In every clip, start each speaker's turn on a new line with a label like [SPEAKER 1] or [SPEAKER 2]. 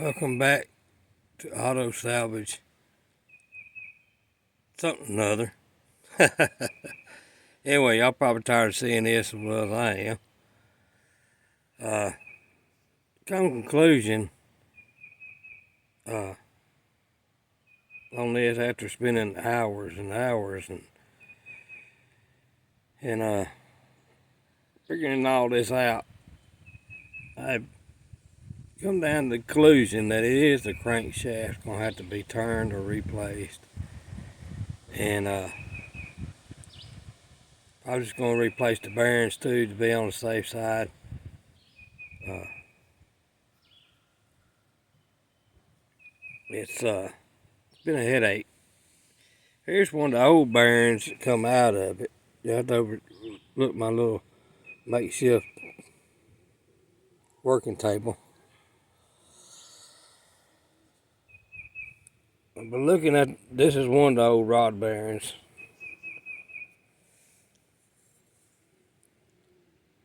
[SPEAKER 1] Welcome back to Auto Salvage something or other. Anyway, y'all probably tired of seeing this as well as I am. Come conclusion on this after spending hours and hours and figuring all this out, I've come down to the conclusion that it is the crankshaft gonna have to be turned or replaced. And I'm just gonna replace the bearings too to be on the safe side. It's been a headache. Here's one of the old bearings that come out of it. You have to overlook my little makeshift working table. But looking at this is one of the old rod bearings.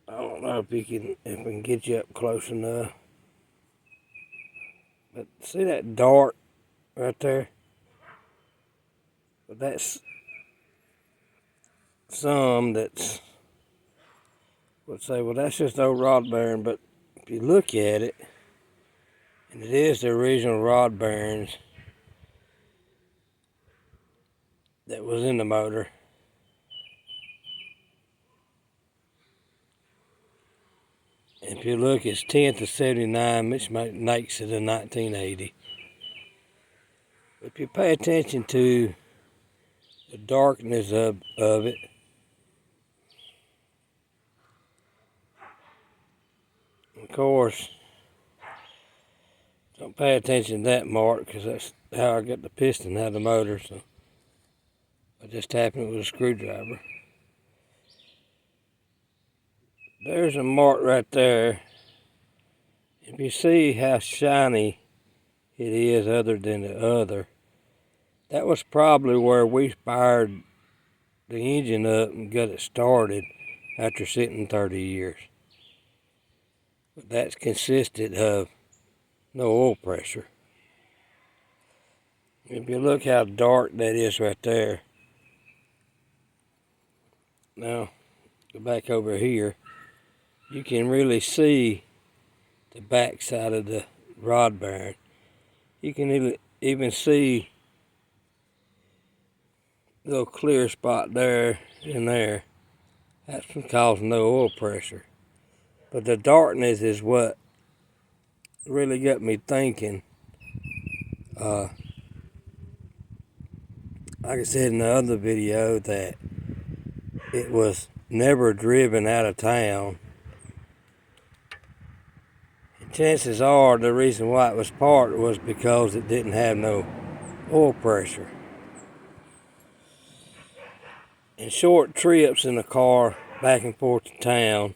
[SPEAKER 1] I don't know if we can get you up close enough. But see that dart right there? But that's some that's, would say, well, that's just old rod bearing. But if you look at it, and it is the original rod bearings that was in the motor. If you look, it's 10th of 79, which makes it a 1980. If you pay attention to the darkness of it, of course, don't pay attention to that mark because that's how I got the piston out of the motor. So I just tapping it with a screwdriver. There's a mark right there. If you see how shiny it is other than the other, that was probably where we fired the engine up and got it started after sitting 30 years. But that's consisted of no oil pressure. If you look how dark that is right there. Now, go back over here. You can really see the back side of the rod bearing. You can even see a little clear spot there and there. That's because no oil pressure. But the darkness is what really got me thinking. Like I said in the other video, that it was never driven out of town. And chances are the reason why it was parked was because it didn't have no oil pressure. And short trips in the car back and forth to town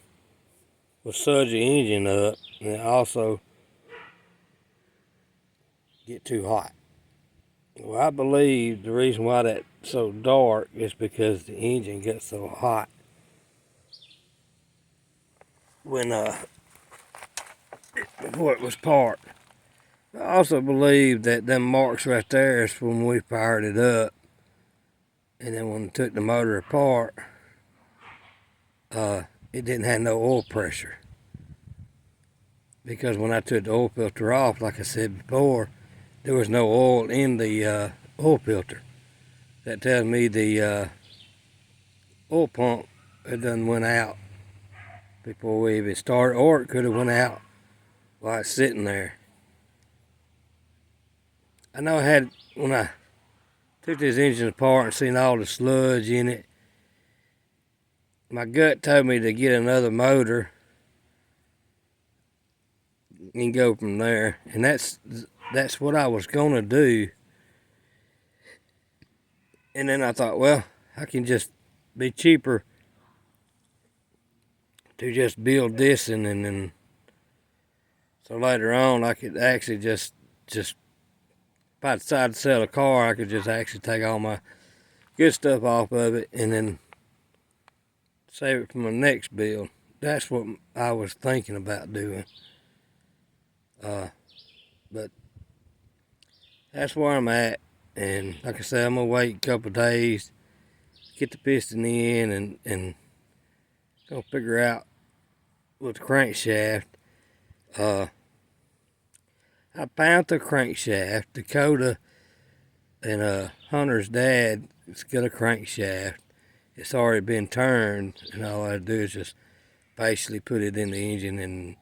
[SPEAKER 1] will surge the engine up, and it also get too hot. Well, I believe the reason why that's so dark is because the engine gets so hot when before it was parked. I also believe that them marks right there is when we fired it up, and then when we took the motor apart, it didn't have no oil pressure. Because when I took the oil filter off, like I said before, there was no oil in the oil filter. That tells me the oil pump had done went out before we even started, or it could have went out while it's sitting there. I know I had, when I took this engine apart and seen all the sludge in it, my gut told me to get another motor and go from there. And that's what I was gonna do. And then I thought, well, I can just be cheaper to just build this, and then so later on I could actually just if I decide to sell a car, I could just actually take all my good stuff off of it and then save it for my next build. That's what I was thinking about doing. But But that's where I'm at. And like I said, I'm gonna wait a couple of days, get the piston in, and gonna figure out with the crankshaft. I found the crankshaft. Dakota and Hunter's dad has got a crankshaft. It's already been turned, and all I do is just basically put it in the engine and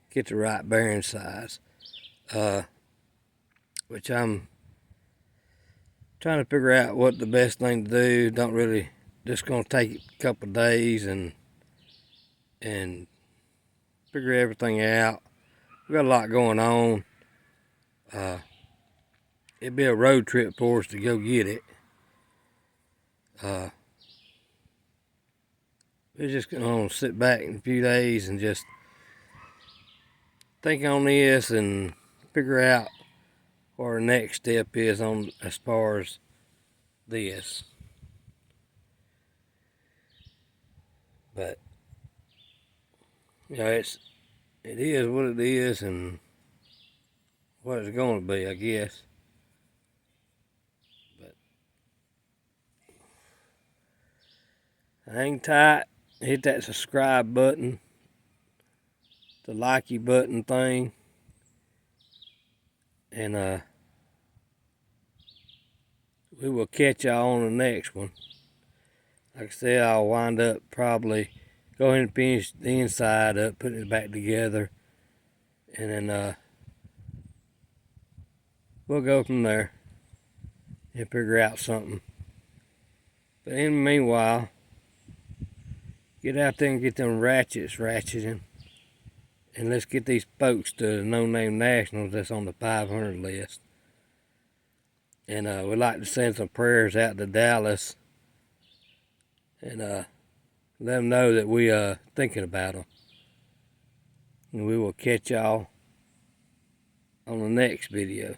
[SPEAKER 1] get the right bearing size. Which I'm trying to figure out what the best thing to do. Don't really, just gonna take a couple of days and figure everything out. We got a lot going on. It'd be a road trip for us to go get it. We're just gonna sit back in a few days and just think on this and figure out what our next step is on as far as this. But you know, it is what it is and what it's going to be, I guess. But hang tight, hit that subscribe button, the likey button thing, and we will catch y'all on the next one. Like I said, I'll wind up probably go ahead and finish the inside up, putting it back together, and then we'll go from there and figure out something. But in the meanwhile, get out there and get them ratchets ratcheting, and let's get these folks to the No Name Nationals that's on the 500 list. And we'd like to send some prayers out to Dallas and let them know that we thinking about them. And we will catch y'all on the next video.